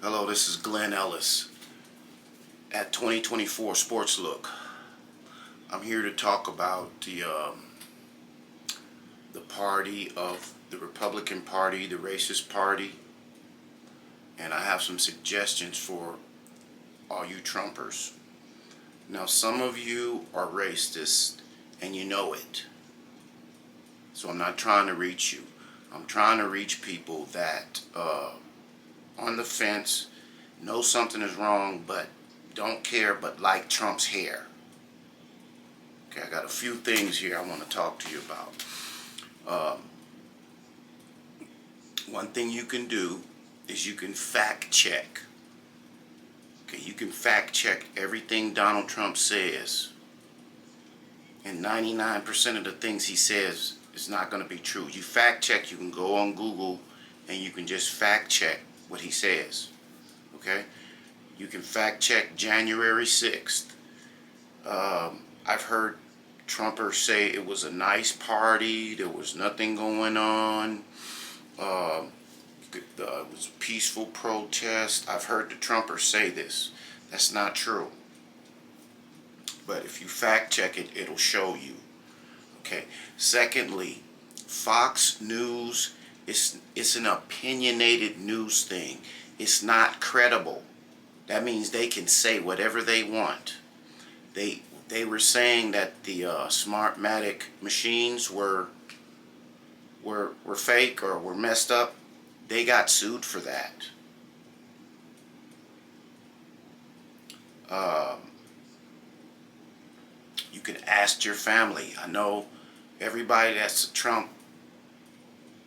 Hello, this is Glenn Ellis at 2024 Sports Look. I'm here to talk about the party of the Republican Party, the racist party, and I have some suggestions for all you Trumpers. Now, some of you are racist and you know it. So I'm not trying to reach you. I'm trying to reach people that on the fence, know something is wrong, but don't care, but like Trump's hair. Okay, I got a few things here I want to talk to you about. One thing you can do is you can fact check. Okay, you can fact check everything Donald Trump says. And 99% of the things he says is not going to be true. You fact check, you can go on Google and you can just fact check what he says. Okay? You can fact check January 6th. I've heard Trumpers say it was a nice party, there was nothing going on, it was a peaceful protest. I've heard the Trumpers say this. That's not true. But if you fact check it, it'll show you. Okay. Secondly, Fox News it's an opinionated news thing. It's not credible. That means they can say whatever they want. They were saying that the Smartmatic machines were fake or were messed up. They got sued for that. You can ask your family. I know everybody that's a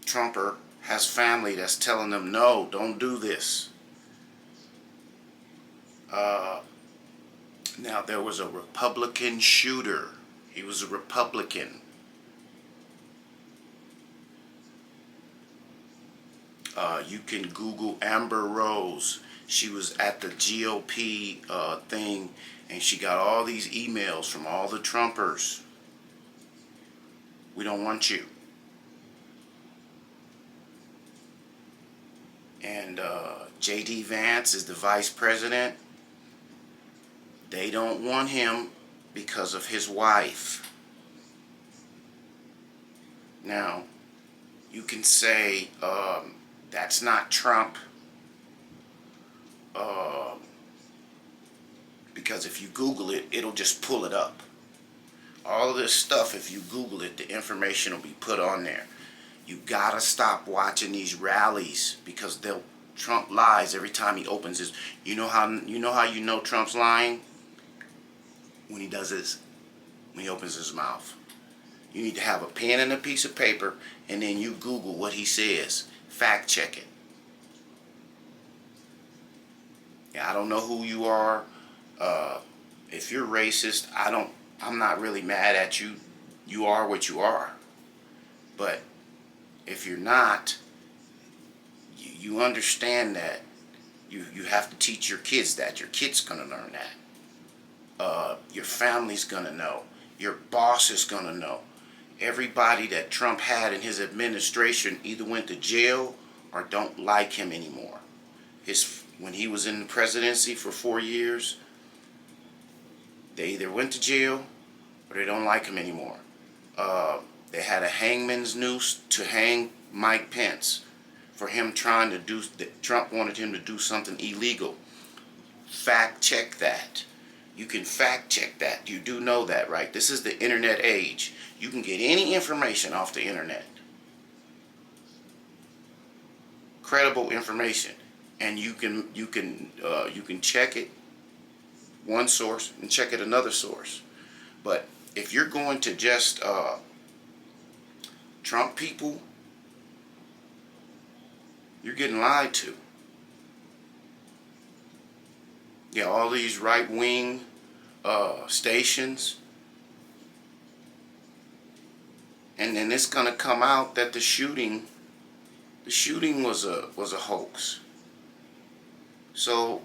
Trumper has family that's telling them, no, don't do this. Now, there was a Republican shooter. He was a Republican. You can Google Amber Rose. She was at the GOP thing, and she got all these emails from all the Trumpers. We don't want you. And J.D. Vance is the vice president. They don't want him because of his wife. Now, you can say that's not Trump. Because if you Google it, it'll just pull it up. All of this stuff, if you Google it, the information will be put on there. You gotta stop watching these rallies because Trump lies every time he opens his. You know how you know Trump's lying? When he does this, when he opens his mouth. You need to have a pen and a piece of paper, and then you Google what he says. Fact check it. Yeah, I don't know who you are. If you're racist, I'm not really mad at you. You are what you are. But if you're not, you understand that you have to teach your kids that. Your kid's going to learn that. Your family's going to know. Your boss is going to know. Everybody that Trump had in his administration either went to jail or don't like him anymore. When he was in the presidency for 4 years, they either went to jail or they don't like him anymore. They had a hangman's noose to hang Mike Pence for him trying to do. Trump wanted him to do something illegal. Fact check that. You can fact check that. You do know that, right? This is the internet age. You can get any information off the internet. Credible information. And you can check it one source and check it another source. But if you're going to just Trump people, you're getting lied to. Yeah, all these right-wing stations, and then it's gonna come out that the shooting was a hoax. So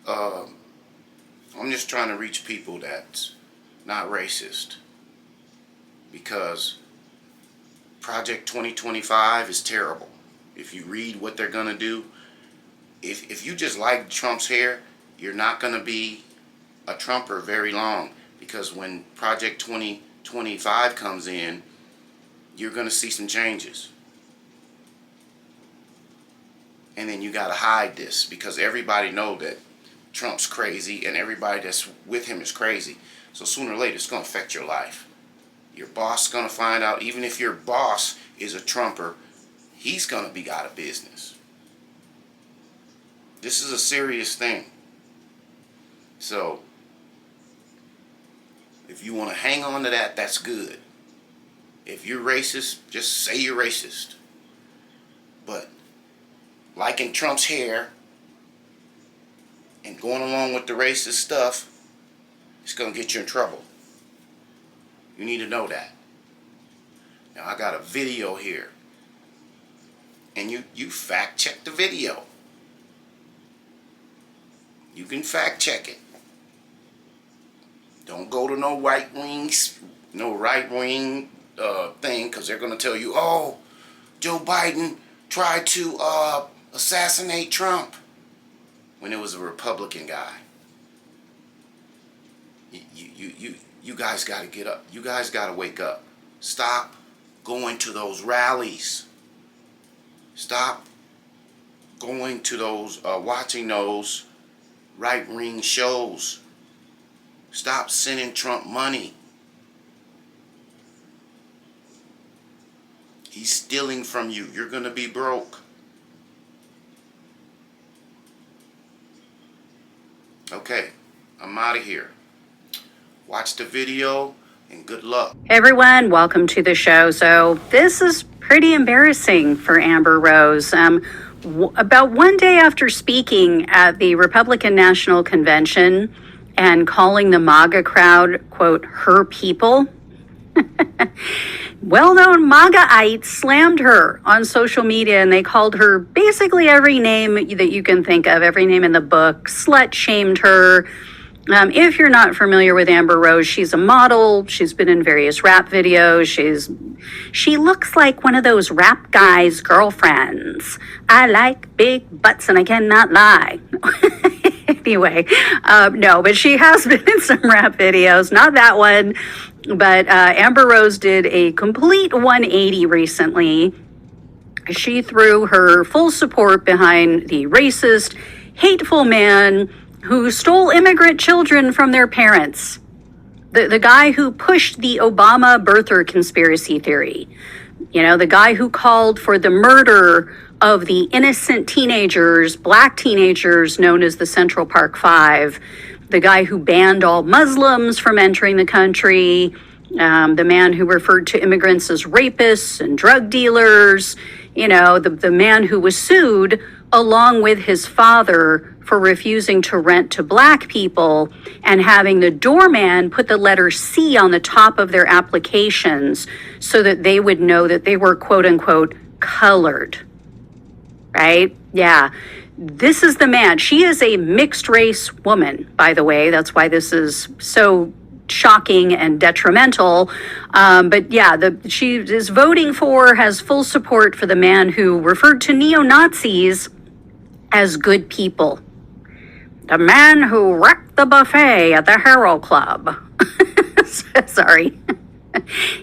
I'm just trying to reach people that's not racist, because Project 2025 is terrible. If you read what they're gonna do, if you just like Trump's hair, you're not going to be a Trumper very long, because when Project 2025 comes in, you're going to see some changes. And then you got to hide this, because everybody know that Trump's crazy and everybody that's with him is crazy. So sooner or later it's going to affect your life. Your boss is going to find out. Even if your boss is a Trumper, he's going to be out of business. This is a serious thing. So if you want to hang on to that, that's good. If you're racist, just say you're racist. But liking Trump's hair and going along with the racist stuff, it's going to get you in trouble. You need to know that. Now I got a video here. And you fact check the video. You can fact check it. Don't go to no right wing thing, because they're going to tell you, oh, Joe Biden tried to assassinate Trump, when it was a Republican guy. You guys got to get up. You guys got to wake up. Stop going to those rallies. Stop going to those, watching those right-wing shows. Stop sending Trump money. He's stealing from you. You're going to be broke. Okay, I'm out of here. Watch the video and good luck. Hey everyone, welcome to the show. So this is pretty embarrassing for Amber Rose. About one day after speaking at the Republican National Convention and calling the MAGA crowd, quote, her people, well-known MAGAites slammed her on social media, and they called her basically every name that you can think of, every name in the book, slut-shamed her. If you're not familiar with Amber Rose, she's a model. She's been in various rap videos. She looks like one of those rap guys' girlfriends. I like big butts and I cannot lie. Anyway, no, but she has been in some rap videos, not that one. But Amber Rose did a complete 180 recently. She threw her full support behind the racist, hateful man who stole immigrant children from their parents. The guy who pushed the Obama birther conspiracy theory. You know, the guy who called for the murder of the innocent teenagers, black teenagers known as the Central Park Five. The guy who banned all Muslims from entering the country. The man who referred to immigrants as rapists and drug dealers. You know, the man who was sued along with his father for refusing to rent to black people and having the doorman put the letter C on the top of their applications so that they would know that they were, quote unquote, colored. Right? Yeah. This is the man. She is a mixed race woman, by the way. That's why this is so shocking and detrimental. But yeah, she is voting for, has full support for the man who referred to neo-Nazis as good people. The man who wrecked the buffet at the Hero Club. Sorry.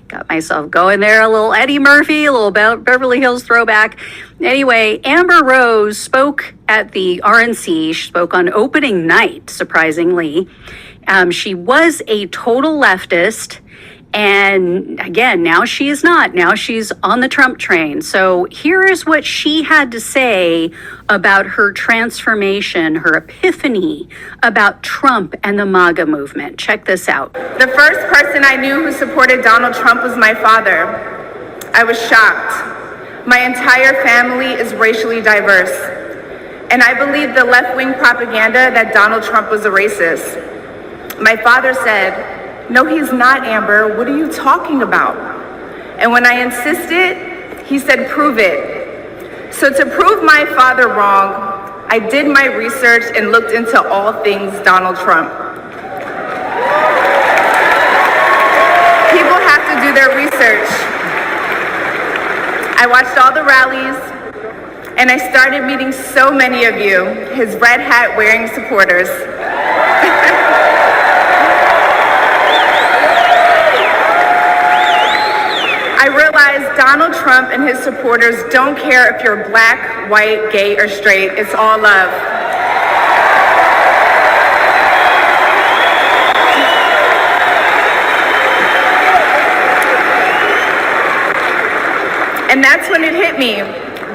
Got myself going there. A little Eddie Murphy, a little Beverly Hills throwback. Anyway, Amber Rose spoke at the RNC. She spoke on opening night, surprisingly. She was a total leftist. And again, now she is not. Now she's on the Trump train. So here is what she had to say about her transformation, her epiphany about Trump and the MAGA movement. Check this out. The first person I knew who supported Donald Trump was my father. I was shocked. My entire family is racially diverse. And I believed the left-wing propaganda that Donald Trump was a racist. My father said, "No, he's not, Amber. What are you talking about?" And when I insisted, he said, "Prove it." So to prove my father wrong, I did my research and looked into all things Donald Trump. People have to do their research. I watched all the rallies. And I started meeting so many of you, his red hat wearing supporters. I realized Donald Trump and his supporters don't care if you're black, white, gay, or straight. It's all love. And that's when it hit me.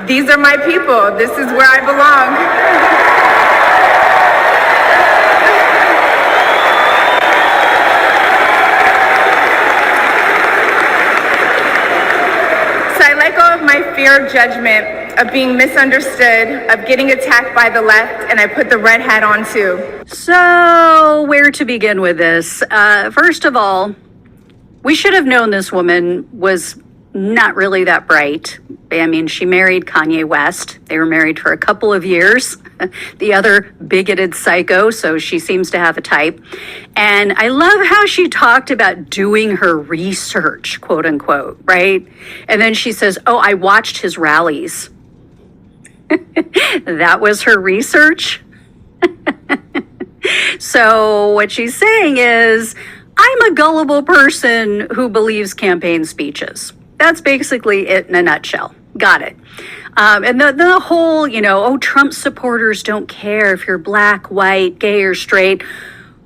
These are my people. This is where I belong. So I let go of my fear of judgment, of being misunderstood, of getting attacked by the left, and I put the red hat on too. So, where to begin with this? First of all, we should have known this woman was not really that bright. I mean, she married Kanye West. They were married for a couple of years. The other bigoted psycho, so she seems to have a type. And I love how she talked about doing her research, quote unquote, right? And then she says, oh, I watched his rallies. That was her research? So what she's saying is, I'm a gullible person who believes campaign speeches. That's basically it in a nutshell. Got it. And the whole, Trump supporters don't care if you're black, white, gay, or straight.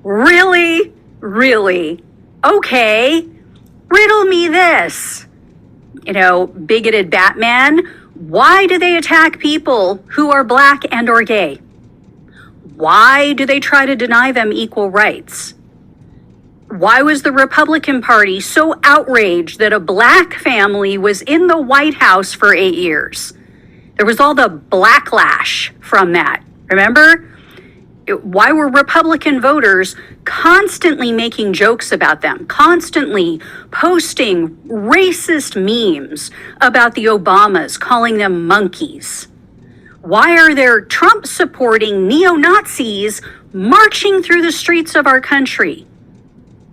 Really? Really? Okay. Riddle me this. Bigoted Batman, why do they attack people who are black and or gay? Why do they try to deny them equal rights? Why was the Republican Party so outraged that a black family was in the White House for 8 years? There was all the blacklash from that. Remember? Why were Republican voters constantly making jokes about them, constantly posting racist memes about the Obamas, calling them monkeys? Why are there Trump-supporting neo-Nazis marching through the streets of our country?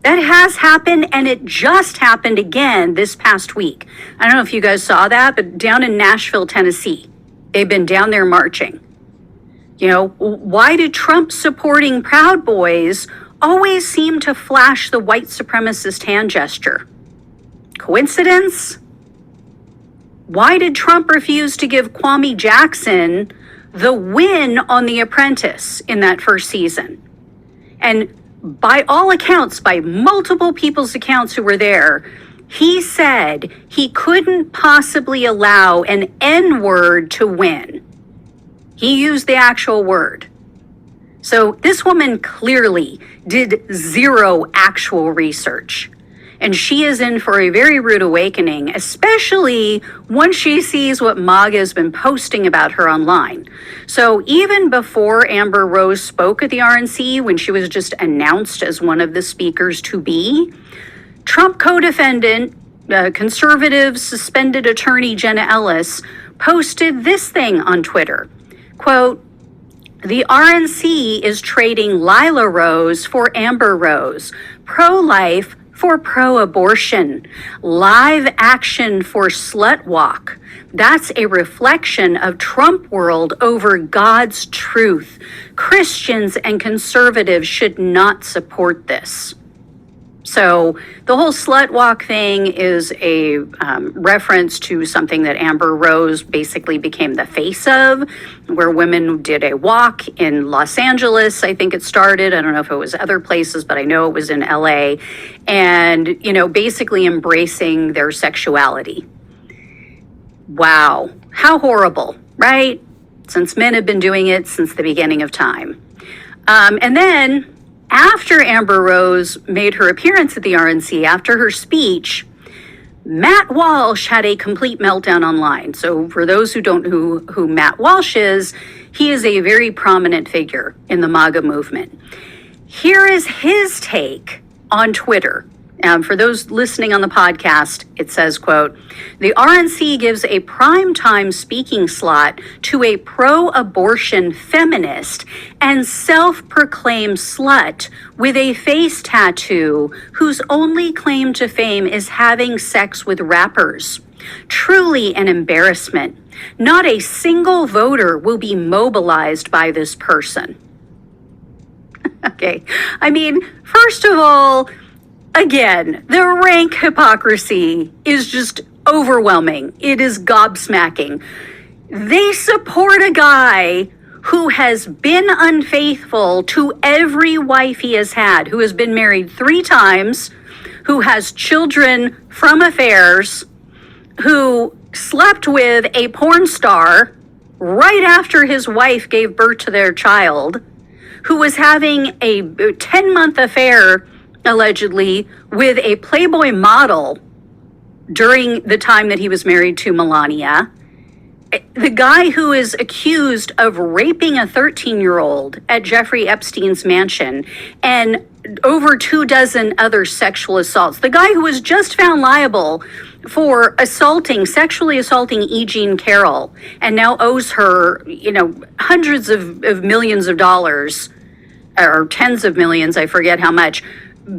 That has happened, and it just happened again this past week. I don't know if you guys saw that, but down in Nashville, Tennessee, they've been down there marching. Why do Trump-supporting Proud Boys always seem to flash the white supremacist hand gesture? Coincidence? Why did Trump refuse to give Kwame Jackson the win on The Apprentice in that first season? And by all accounts, by multiple people's accounts who were there, he said he couldn't possibly allow an N-word to win. He used the actual word. So this woman clearly did zero actual research. And she is in for a very rude awakening, especially once she sees what MAGA has been posting about her online. So even before Amber Rose spoke at the RNC, when she was just announced as one of the speakers to be, Trump co-defendant, conservative suspended attorney Jenna Ellis, posted this thing on Twitter. Quote, the RNC is trading Lila Rose for Amber Rose, pro-life for pro-abortion, live action for slut walk. That's a reflection of Trump world over God's truth. Christians and conservatives should not support this. So the whole slut walk thing is a reference to something that Amber Rose basically became the face of, where women did a walk in Los Angeles. I think it started. I don't know if it was other places, but I know it was in LA. And, basically embracing their sexuality. Wow. How horrible, right? Since men have been doing it since the beginning of time. And then after Amber Rose made her appearance at the RNC, after her speech, Matt Walsh had a complete meltdown online. So for those who don't know who Matt Walsh is, he is a very prominent figure in the MAGA movement. Here is his take on Twitter. For those listening on the podcast, it says, quote, the RNC gives a primetime speaking slot to a pro-abortion feminist and self-proclaimed slut with a face tattoo whose only claim to fame is having sex with rappers. Truly an embarrassment. Not a single voter will be mobilized by this person. Okay. I mean, first of all, again, the rank hypocrisy is just overwhelming. It is gobsmacking. They support a guy who has been unfaithful to every wife he has had, who has been married 3 times, who has children from affairs, who slept with a porn star right after his wife gave birth to their child, who was having a 10-month affair, allegedly, with a Playboy model during the time that he was married to Melania. The guy who is accused of raping a 13-year-old at Jeffrey Epstein's mansion and over 24 other sexual assaults. The guy who was just found liable for sexually assaulting E. Jean Carroll and now owes her, hundreds of millions of dollars, or tens of millions, I forget how much,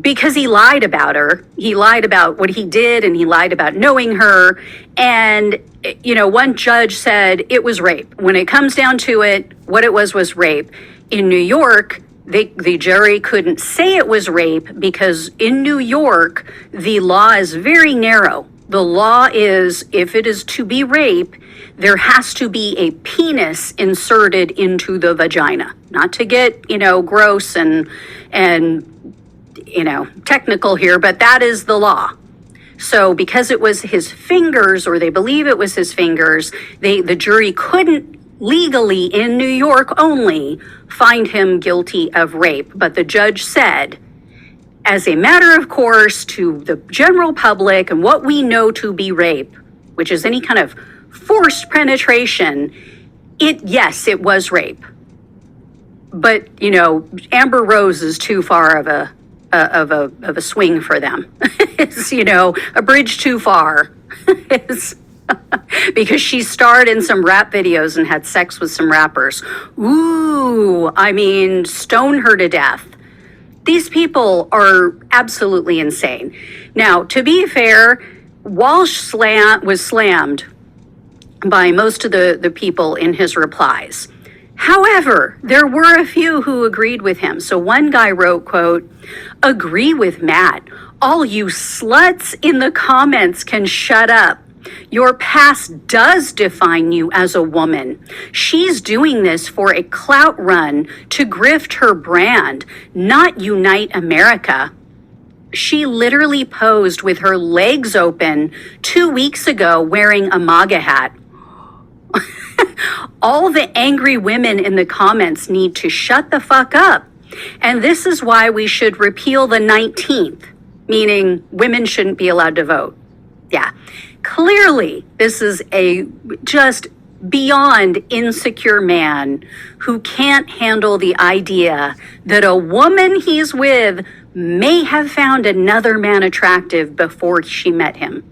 because he lied about her. He lied about what he did, and he lied about knowing her. And, one judge said it was rape. When it comes down to it, what it was rape. In New York, the jury couldn't say it was rape because in New York, the law is very narrow. The law is, if it is to be rape, there has to be a penis inserted into the vagina. Not to get, gross and technical here, but that is the law. So because it was his fingers, or they believe it was his fingers, the jury couldn't legally, in New York only, find him guilty of rape. But the judge said, as a matter of course, to the general public and what we know to be rape, which is any kind of forced penetration, yes, it was rape. But, Amber Rose is too far of a swing for them. It's, a bridge too far. It's because she starred in some rap videos and had sex with some rappers. Ooh, stone her to death. These people are absolutely insane. Now, to be fair, Walsh was slammed by most of the people in his replies. However, there were a few who agreed with him. So one guy wrote, quote, "Agree with Matt. All you sluts in the comments can shut up. Your past does define you as a woman. She's doing this for a clout run to grift her brand, not unite America. She literally posed with her legs open 2 weeks ago wearing a MAGA hat. All the angry women in the comments need to shut the fuck up. And this is why we should repeal the 19th, meaning women shouldn't be allowed to vote." Yeah. Clearly, this is a just beyond insecure man who can't handle the idea that a woman he's with may have found another man attractive before she met him.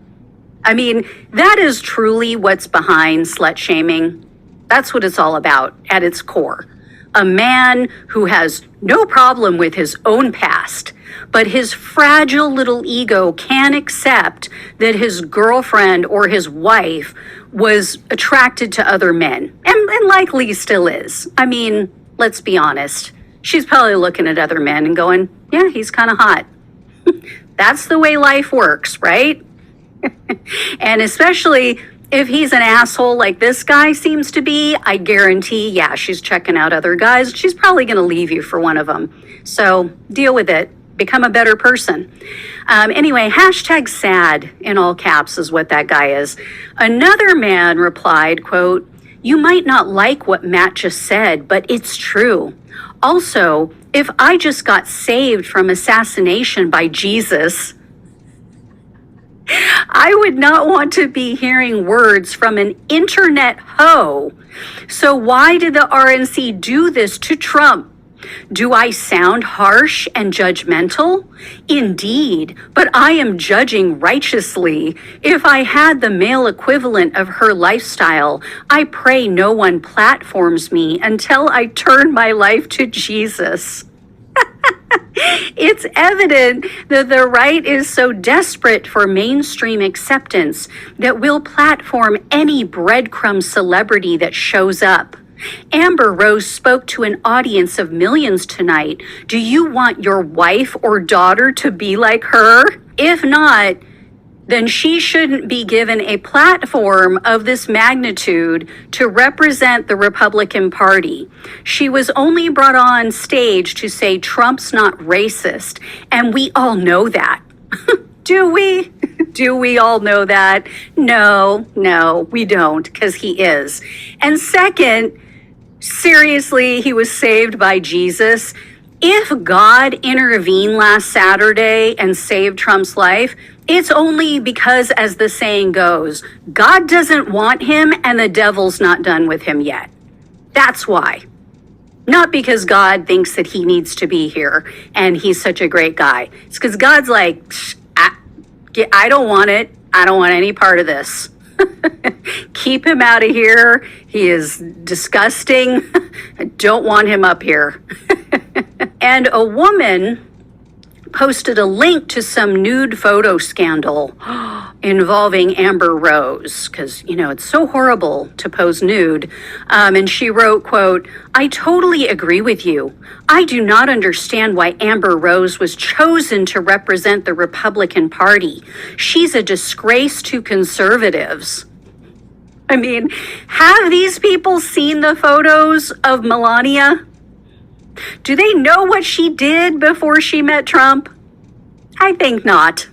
That is truly what's behind slut shaming. That's what it's all about at its core. A man who has no problem with his own past, but his fragile little ego can't accept that his girlfriend or his wife was attracted to other men, and likely still is. Let's be honest. She's probably looking at other men and going, yeah, he's kind of hot. That's the way life works, right? And especially if he's an asshole like this guy seems to be, I guarantee, yeah, she's checking out other guys. She's probably going to leave you for one of them. So deal with it. Become a better person. Anyway, #sad in all caps is what that guy is. Another man replied, quote, "You might not like what Matt just said, but it's true. Also, if I just got saved from assassination by Jesus, I would not want to be hearing words from an internet hoe. So why did the RNC do this to Trump? Do I sound harsh and judgmental? Indeed, but I am judging righteously. If I had the male equivalent of her lifestyle, I pray no one platforms me until I turn my life to Jesus." It's evident that the right is so desperate for mainstream acceptance that we'll platform any breadcrumb celebrity that shows up. Amber Rose spoke to an audience of millions tonight. Do you want your wife or daughter to be like her? If not, then she shouldn't be given a platform of this magnitude to represent the Republican Party. She was only brought on stage to say Trump's not racist, and we all know that. Do we? Do we all know that? No, we don't, because he is. And second, seriously, he was saved by Jesus. If God intervened last Saturday and saved Trump's life, it's only because, as the saying goes, God doesn't want him and the devil's not done with him yet. That's why. Not because God thinks that he needs to be here and he's such a great guy. It's because God's like, I don't want it. I don't want any part of this. Keep him out of here. He is disgusting. I don't want him up here. And a woman posted a link to some nude photo scandal involving Amber Rose, because, it's so horrible to pose nude. And she wrote, quote, I totally agree with you. I do not understand why Amber Rose was chosen to represent the Republican Party. She's a disgrace to conservatives. I mean, have these people seen the photos of Melania? Do they know what she did before she met Trump? I think not.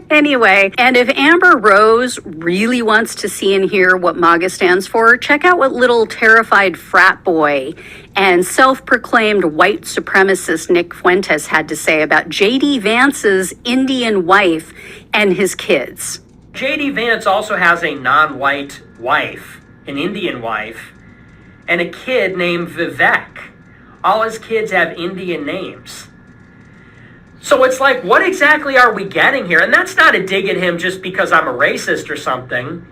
Anyway, and if Amber Rose really wants to see and hear what MAGA stands for, check out what little terrified frat boy and self-proclaimed white supremacist Nick Fuentes had to say about J.D. Vance's Indian wife and his kids. J.D. Vance also has a non-white wife, an Indian wife, and a kid named Vivek. All his kids have Indian names. So it's like, what exactly are we getting here? And that's not a dig at him just because I'm a racist or something.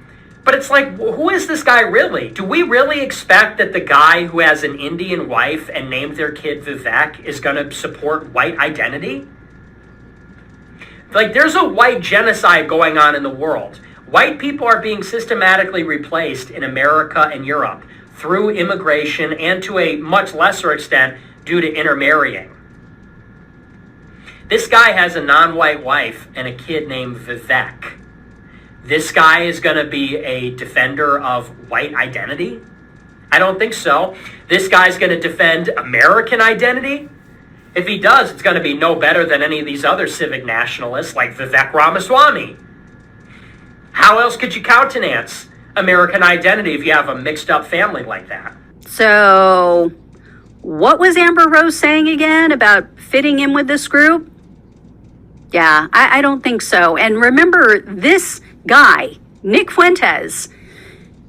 But it's like, who is this guy really? Do we really expect that the guy who has an Indian wife and named their kid Vivek is going to support white identity? Like, there's a white genocide going on in the world. White people are being systematically replaced in America and Europe through immigration and to a much lesser extent due to intermarrying. This guy has a non-white wife and a kid named Vivek. This guy is going to be a defender of white identity? I don't think so. This guy's going to defend American identity? If he does, it's going to be no better than any of these other civic nationalists like Vivek Ramaswamy. How else could you countenance American identity if you have a mixed up family like that? So, what was Amber Rose saying again about fitting in with this group? Yeah, I don't think so. And remember, this guy, Nick Fuentes,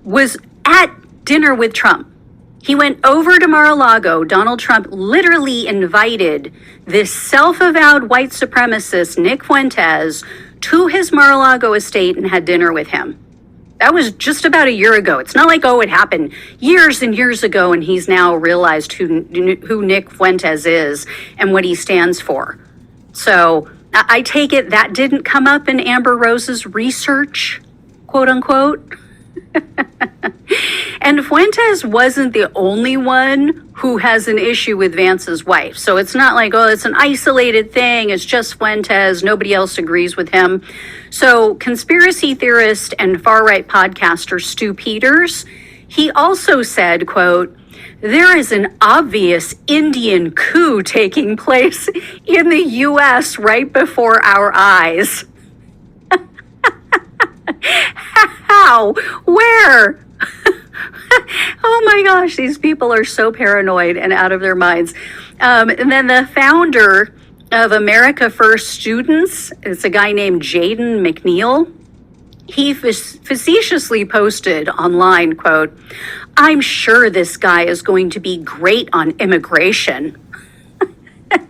was at dinner with Trump. He went over to Mar-a-Lago. Donald Trump literally invited this self-avowed white supremacist, Nick Fuentes, to his Mar-a-Lago estate and had dinner with him. That was just about a year ago. It's not like, it happened years and years ago and he's now realized who Nick Fuentes is and what he stands for. So I take it that didn't come up in Amber Rose's research, quote unquote. And Fuentes wasn't the only one who has an issue with Vance's wife. So it's not like, it's an isolated thing. It's just Fuentes. Nobody else agrees with him. So conspiracy theorist and far-right podcaster Stu Peters, he also said, quote, there is an obvious Indian coup taking place in the U.S. right before our eyes. How? Where? Oh my gosh, these people are so paranoid and out of their minds. And then the founder of America First Students, it's a guy named Jaden McNeil. He facetiously posted online, quote, I'm sure this guy is going to be great on immigration.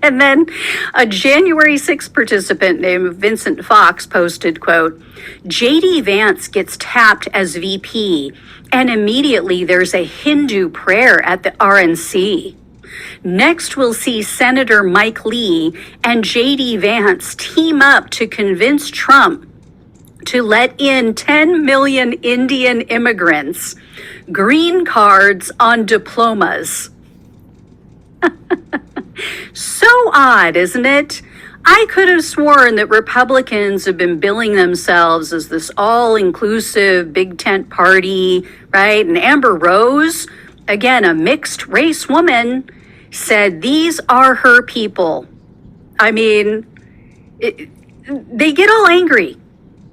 And then a January 6th participant named Vincent Fox posted, quote, J.D. Vance gets tapped as VP, and immediately there's a Hindu prayer at the RNC. Next, we'll see Senator Mike Lee and J.D. Vance team up to convince Trump to let in 10 million Indian immigrants, green cards on diplomas. So odd, isn't it? I could have sworn that Republicans have been billing themselves as this all-inclusive big tent party, right? And Amber Rose, again, a mixed race woman, said these are her people. I mean, they get all angry.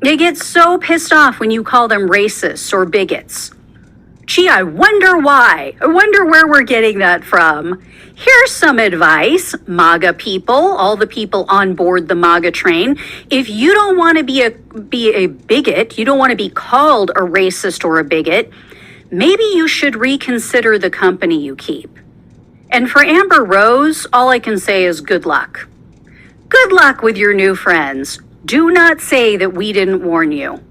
They get so pissed off when you call them racists or bigots. Gee, I wonder why. I wonder where we're getting that from. Here's some advice, MAGA people, all the people on board the MAGA train. If you don't want to be a bigot, you don't want to be called a racist or a bigot, maybe you should reconsider the company you keep. And for Amber Rose, all I can say is good luck. Good luck with your new friends. Do not say that we didn't warn you,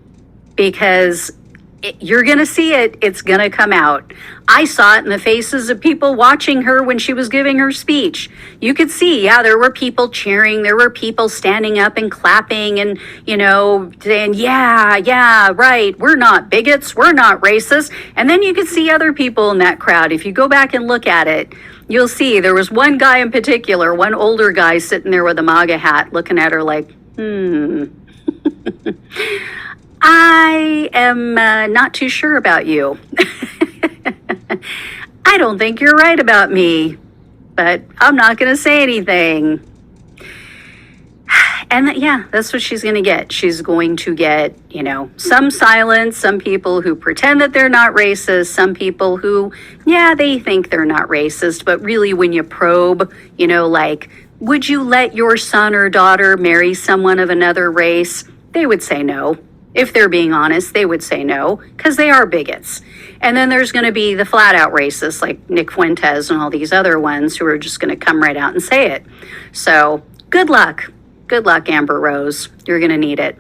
because you're going to see it. It's going to come out. I saw it in the faces of people watching her when she was giving her speech. You could see, yeah, there were people cheering. There were people standing up and clapping and, saying, yeah, right. We're not bigots. We're not racist. And then you could see other people in that crowd. If you go back and look at it, you'll see there was one guy in particular, one older guy sitting there with a MAGA hat looking at her like, I am not too sure about you. I don't think you're right about me, but I'm not going to say anything. And that's what she's going to get. She's going to get, some silence, some people who pretend that they're not racist, some people who, they think they're not racist, but really when you probe, like, would you let your son or daughter marry someone of another race? They would say no. If they're being honest, they would say no, because they are bigots. And then there's going to be the flat out racists like Nick Fuentes and all these other ones who are just going to come right out and say it. So good luck. Good luck, Amber Rose. You're going to need it.